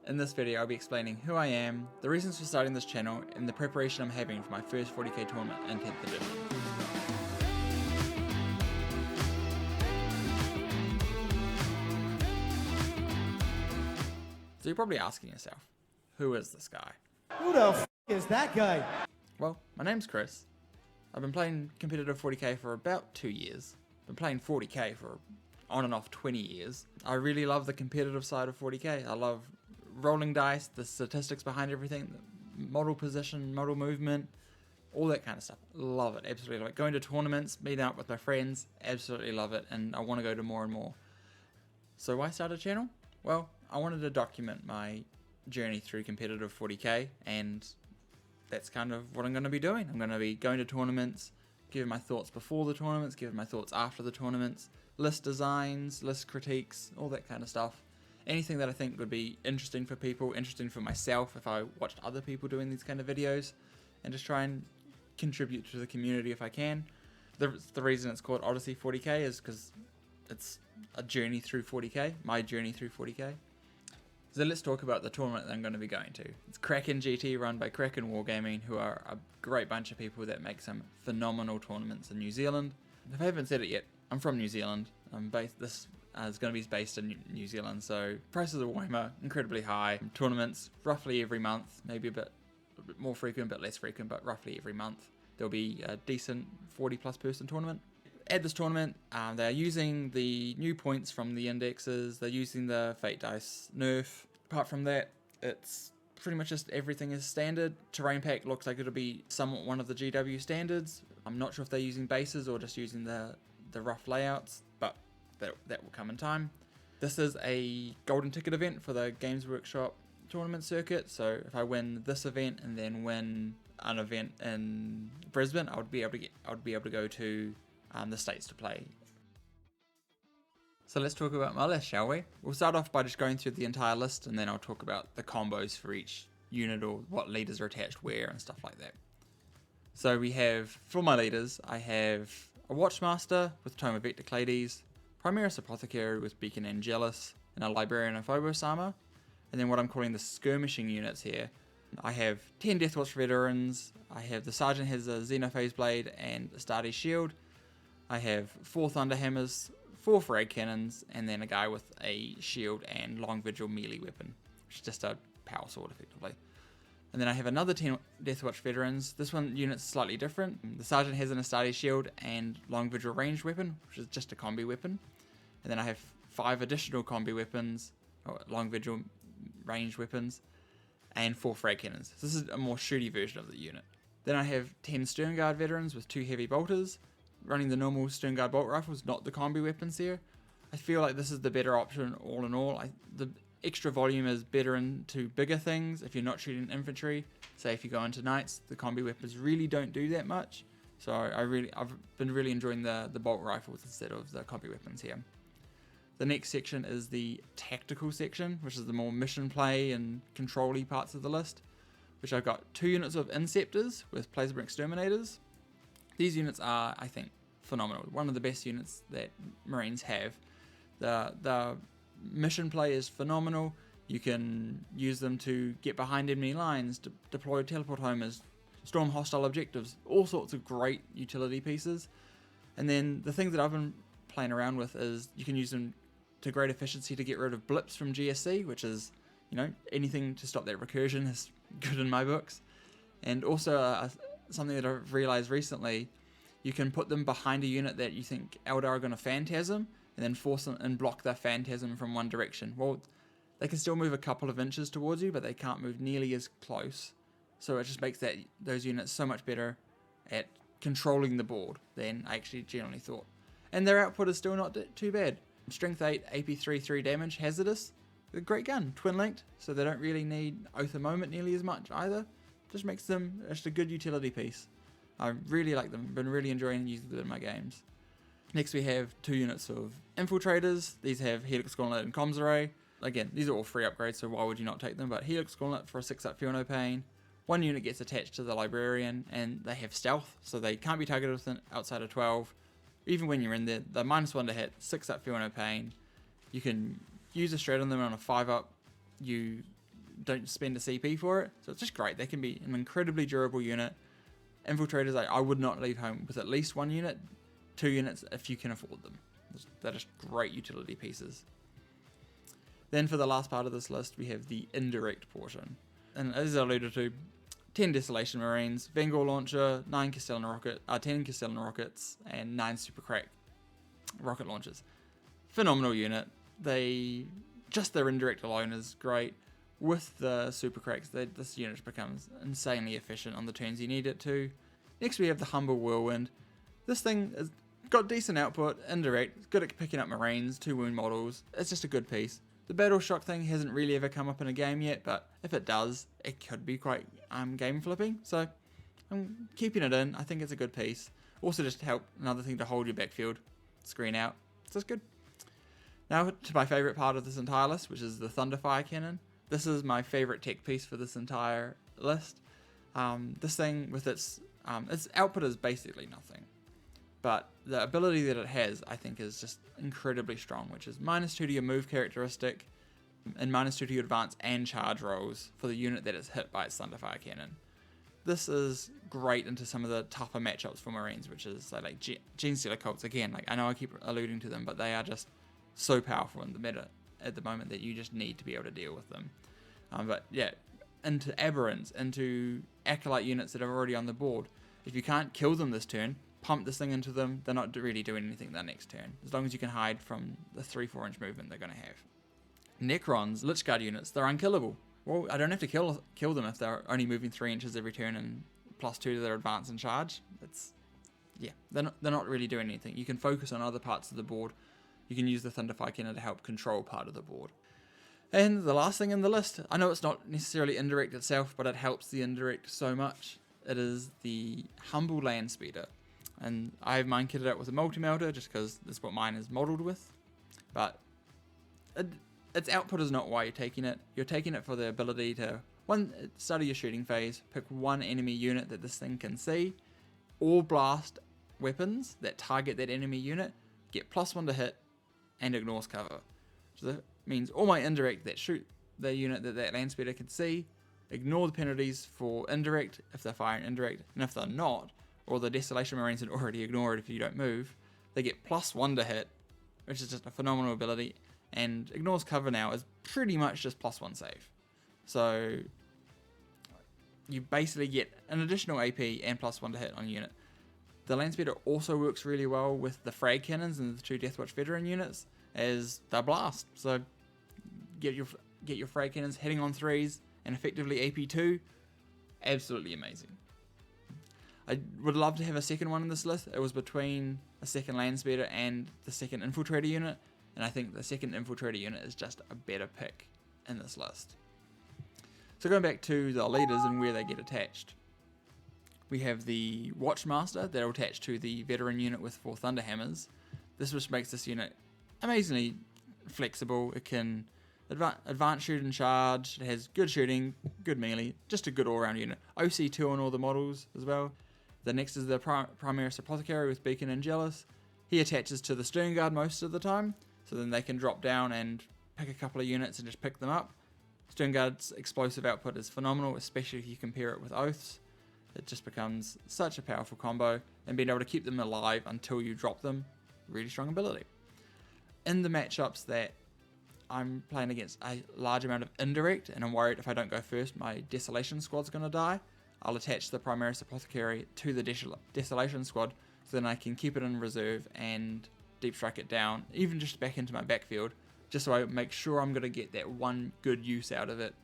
In this video I'll be explaining who I am, the reasons for starting this channel, and the preparation I'm having for my first 40k tournament in 10th edition. So you're probably asking yourself, who is this guy? Who the f is that guy? Well, my name's Chris. I've been playing competitive 40k for about 2 years. Been playing 40k for on and off 20 years. I really love the competitive side of 40k. I love rolling dice, the statistics behind everything, the model position, model movement, all that kind of stuff. Love it, absolutely love it. Going to tournaments, meeting up with my friends, absolutely love it, and I want to go to more and more. So why start a channel? Well, I wanted to document my journey through competitive 40k, and that's kind of what I'm going to be doing. I'm going to be going to tournaments, giving my thoughts before the tournaments, giving my thoughts after the tournaments, list designs, list critiques, all that kind of stuff. Anything that I think would be interesting for people, interesting for myself if I watched other people doing these kind of videos, and just try and contribute to the community if I can. The reason it's called Odyssey 40k is because it's a journey through 40k, my journey through 40k. So let's talk about the tournament that I'm going to be going to. It's Kraken GT, run by Kraken Wargaming, who are a great bunch of people that make some phenomenal tournaments in New Zealand. If I haven't said it yet, I'm from New Zealand. This is going to be based in New Zealand, so prices of Warhammer incredibly high. Tournaments roughly every month, maybe a bit more frequent, but less frequent, but roughly every month. There'll be a decent 40+ person tournament. At this tournament, they're using the new points from the indexes, they're using the Fate Dice nerf. Apart from that, it's pretty much just everything is standard. Terrain pack looks like it'll be somewhat one of the GW standards. I'm not sure if they're using bases or just using the rough layouts, but that will come in time. This is a golden ticket event for the Games Workshop tournament circuit, so if I win this event and then win an event in Brisbane, I would be able to go to the States to play. So let's talk about my list, shall we? We'll start off by just going through the entire list, and then I'll talk about the combos for each unit or what leaders are attached where and stuff like that. So we have, for my leaders, I have a Watchmaster with Tome of Ectoclades, Primaris Apothecary with Beacon Angelis, and a Librarian and Phobos Armour. And then what I'm calling the skirmishing units here. I have 10 Deathwatch Veterans, I have the Sergeant has a Xenophase Blade and Astartes Shield, I have 4 Thunderhammers, 4 frag cannons, and then a guy with a shield and long Vigil melee weapon, which is just a power sword effectively. And then I have another 10 Deathwatch Veterans. This one unit's slightly different. The Sergeant has an Astartes shield and long Vigil ranged weapon, which is just a combi weapon. And then I have 5 additional combi weapons, or long Vigil ranged weapons, and 4 frag cannons. So this is a more shooty version of the unit. Then I have 10 Sternguard Veterans with 2 heavy bolters, running the normal Sternguard bolt rifles, not the combi weapons here. I feel like this is the better option all in all. The extra volume is better into bigger things if you're not shooting infantry. Say if you go into knights, the combi weapons really don't do that much. So I've been really enjoying the bolt rifles instead of the combi weapons here. The next section is the tactical section, which is the more mission play and control-y parts of the list, which I've got 2 units of Inceptors with Plasma Exterminators. These units are, I think, phenomenal. One of the best units that Marines have. The mission play is phenomenal. You can use them to get behind enemy lines, to deploy teleport homers, storm hostile objectives, all sorts of great utility pieces. And then the thing that I've been playing around with is you can use them to great efficiency to get rid of blips from GSC, which is, anything to stop that recursion is good in my books. And also something that I've realized recently, you can put them behind a unit that you think Eldar are going to Phantasm, and then force them and block their Phantasm from one direction. Well, they can still move a couple of inches towards you, but they can't move nearly as close. So it just makes those units so much better at controlling the board than I actually generally thought. And their output is still not too bad. Strength 8, AP 3 damage, hazardous. A great gun, twin linked, so they don't really need Oath of Moment nearly as much either. Just makes them just a good utility piece. I really like them, been really enjoying using them in my games. Next we have 2 units of Infiltrators. These have Helix Gauntlet and Comms Array. Again, these are all free upgrades, so why would you not take them? But Helix Gauntlet for a 6-up Feel No Pain. 1 unit gets attached to the Librarian, and they have stealth, so they can't be targeted outside of 12. Even when you're in there, they're -1 to hit, 6-up Feel No Pain. You can use a shred on them on a 5-up. You don't spend a CP for it. So it's just great. They can be an incredibly durable unit. Infiltrators, I would not leave home with at least 1 unit, 2 units if you can afford them. They're just great utility pieces. Then for the last part of this list, we have the indirect portion. And as I alluded to, 10 Desolation Marines, Vanguard Launcher, 10 Castellan Rockets, and 9 Super Crack rocket launchers. Phenomenal unit. Just their indirect alone is great. With the Super Cracks, this unit becomes insanely efficient on the turns you need it to. Next we have the Humble Whirlwind. This thing has got decent output, indirect, good at picking up Marines, 2 wound models. It's just a good piece. The Battle Shock thing hasn't really ever come up in a game yet, but if it does, it could be quite game flipping. So I'm keeping it in. I think it's a good piece. Also just another thing to hold your backfield screen out. So it's good. Now to my favourite part of this entire list, which is the Thunderfire Cannon. This is my favourite tech piece for this entire list. This thing with its output is basically nothing. But the ability that it has, I think, is just incredibly strong, which is -2 to your move characteristic and -2 to your advance and charge rolls for the unit that is hit by its Thunderfire Cannon. This is great into some of the tougher matchups for Marines, which is like Gene Stealer Cults. Again, I know I keep alluding to them, but they are just so powerful in the meta at the moment that you just need to be able to deal with them. But yeah, into Aberrants, into Acolyte units that are already on the board. If you can't kill them this turn, pump this thing into them. They're not really doing anything their next turn, as long as you can hide from the 3-4 inch movement they're going to have. Necrons, Lich Guard units, they're unkillable. Well, I don't have to kill them if they're only moving 3 inches every turn and +2 to their advance and charge. They're not really doing anything. You can focus on other parts of the board. You can use the Thunderfire Cannon to help control part of the board. And the last thing in the list, I know it's not necessarily indirect itself, but it helps the indirect so much. It is the Humble Land Speeder. And I have mine kitted out with a multi-melter just because that's what mine is modelled with. But its output is not why you're taking it. You're taking it for the ability to, start of your shooting phase, pick 1 enemy unit that this thing can see, or blast weapons that target that enemy unit, get +1 to hit, and ignores cover. So that means all my indirect that shoot the unit that land speeder can see, ignore the penalties for indirect if they're firing indirect, and if they're not, or the Desolation Marines had already ignored it if you don't move, they get +1 to hit, which is just a phenomenal ability, and ignores cover now is pretty much just +1 save. So you basically get an additional AP and +1 to hit on a unit. The land speeder also works really well with the frag cannons and the 2 Deathwatch Veteran units as they blast. So get your frag cannons hitting on 3s and effectively AP2. Absolutely amazing. I would love to have a second one in this list. It was between a second land speeder and the second infiltrator unit, and I think the second infiltrator unit is just a better pick in this list. So going back to the leaders and where they get attached. We have the Watchmaster that will attach to the veteran unit with 4 Thunderhammers. This just makes this unit amazingly flexible. It can advance shoot and charge. It has good shooting, good melee, just a good all-round unit. OC2 on all the models as well. The next is the Primaris Apothecary with Beacon Angelis. He attaches to the Stern Guard most of the time, so then they can drop down and pick a couple of units and just pick them up. Stern Guard's explosive output is phenomenal, especially if you compare it with Oaths. It just becomes such a powerful combo, and being able to keep them alive until you drop them, really strong ability. In the matchups that I'm playing against a large amount of indirect, and I'm worried if I don't go first, my Desolation Squad's going to die, I'll attach the Primaris Apothecary to the Desolation Squad, so then I can keep it in reserve and deep strike it down, even just back into my backfield, just so I make sure I'm going to get that one good use out of it.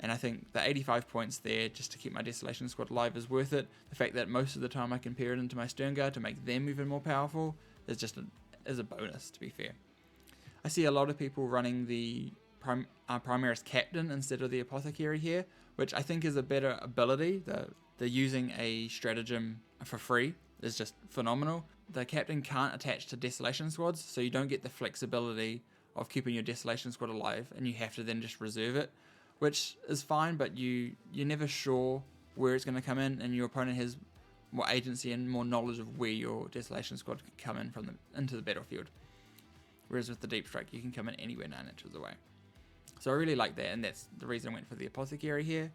And I think the 85 points there, just to keep my Desolation Squad alive, is worth it. The fact that most of the time I can pair it into my Stern Guard to make them even more powerful is just a bonus, to be fair. I see a lot of people running the Primaris Captain instead of the Apothecary here, which I think is a better ability. They're using a stratagem for free is just phenomenal. The Captain can't attach to Desolation Squads, so you don't get the flexibility of keeping your Desolation Squad alive, and you have to then just reserve it, which is fine, but you're never sure where it's going to come in, and your opponent has more agency and more knowledge of where your Desolation Squad can come in into the battlefield. Whereas with the Deep Strike, you can come in anywhere 9 inches away. So I really like that, and that's the reason I went for the Apothecary here.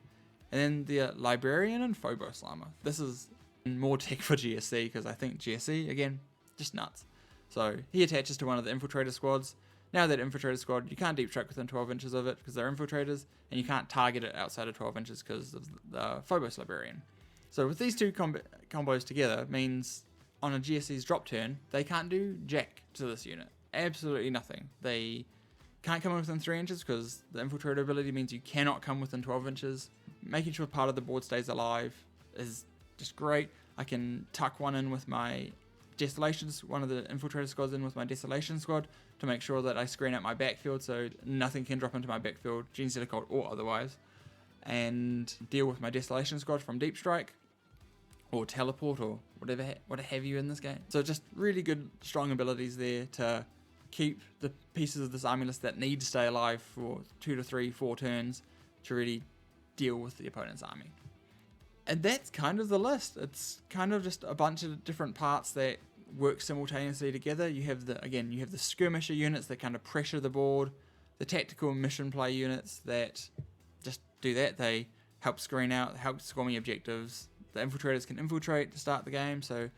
And then the Librarian and Phobos Armour. This is more tech for GSC, because I think GSC, again, just nuts. So he attaches to one of the Infiltrator squads. Now that Infiltrator squad, you can't deep strike within 12 inches of it because they're Infiltrators, and you can't target it outside of 12 inches because of the Phobos Librarian. So with these two combos together, means on a GSC's drop turn, they can't do jack to this unit. Absolutely nothing. They can't come within 3 inches because the Infiltrator ability means you cannot come within 12 inches. Making sure part of the board stays alive is just great. I can tuck one in with my Desolations, one of the Infiltrator squads in with my Desolation squad to make sure that I screen out my backfield so nothing can drop into my backfield, Xenophase or otherwise, and deal with my Desolation squad from Deep Strike or Teleport or whatever have you in this game. So just really good, strong abilities there to keep the pieces of this army list that need to stay alive for 2 to 3, 4 turns to really deal with the opponent's army. And that's kind of the list. It's kind of just a bunch of different parts that work simultaneously together. You have the skirmisher units that kind of pressure the board, the tactical mission play units that just do that. They help screen out, help score me objectives. The Infiltrators can infiltrate to start the game, so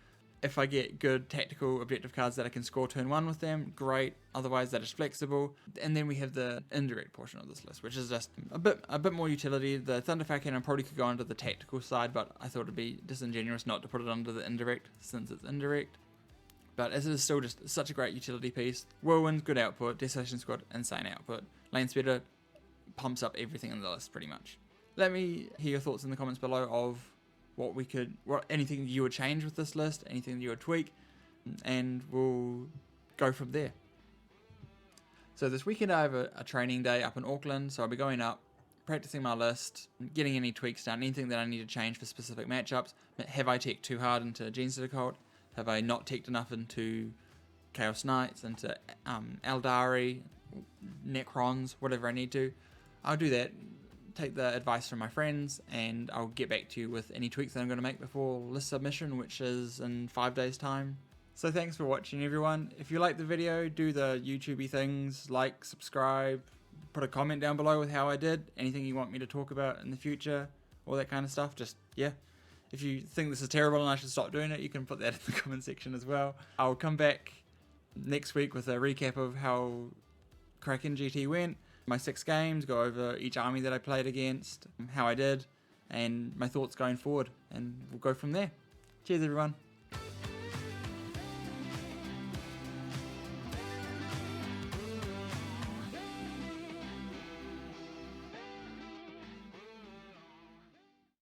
if I get good tactical objective cards that I can score turn 1 with them, great. Otherwise, that is flexible. And then we have the indirect portion of this list, which is just a bit more utility. The Thunderfire Cannon probably could go under the tactical side, but I thought it'd be disingenuous not to put it under the indirect since it's indirect. But as it is still just such a great utility piece. Whirlwind, good output. Desolation Squad, insane output. Lane Speeder pumps up everything in the list pretty much. Let me hear your thoughts in the comments below of anything you would change with this list, anything you would tweak, and we'll go from there. So this weekend I have a training day up in Auckland, so I'll be going up, practicing my list, getting any tweaks done, anything that I need to change for specific matchups. Have I teched too hard into Xenophase? Have I not teched enough into Chaos Knights, into Eldari, Necrons, whatever I need to? I'll do that. Take the advice from my friends, and I'll get back to you with any tweaks that I'm going to make before list submission, which is in 5 days time. So thanks for watching, everyone. If you like the video, do the YouTubey things, like, subscribe, put a comment down below with how I did, anything you want me to talk about in the future, all that kind of stuff. Just, yeah. If you think this is terrible and I should stop doing it, you can put that in the comment section as well. I'll come back next week with a recap of how Kraken GT went, my 6 games, go over each army that I played against, how I did, and my thoughts going forward, and we'll go from there. Cheers, everyone.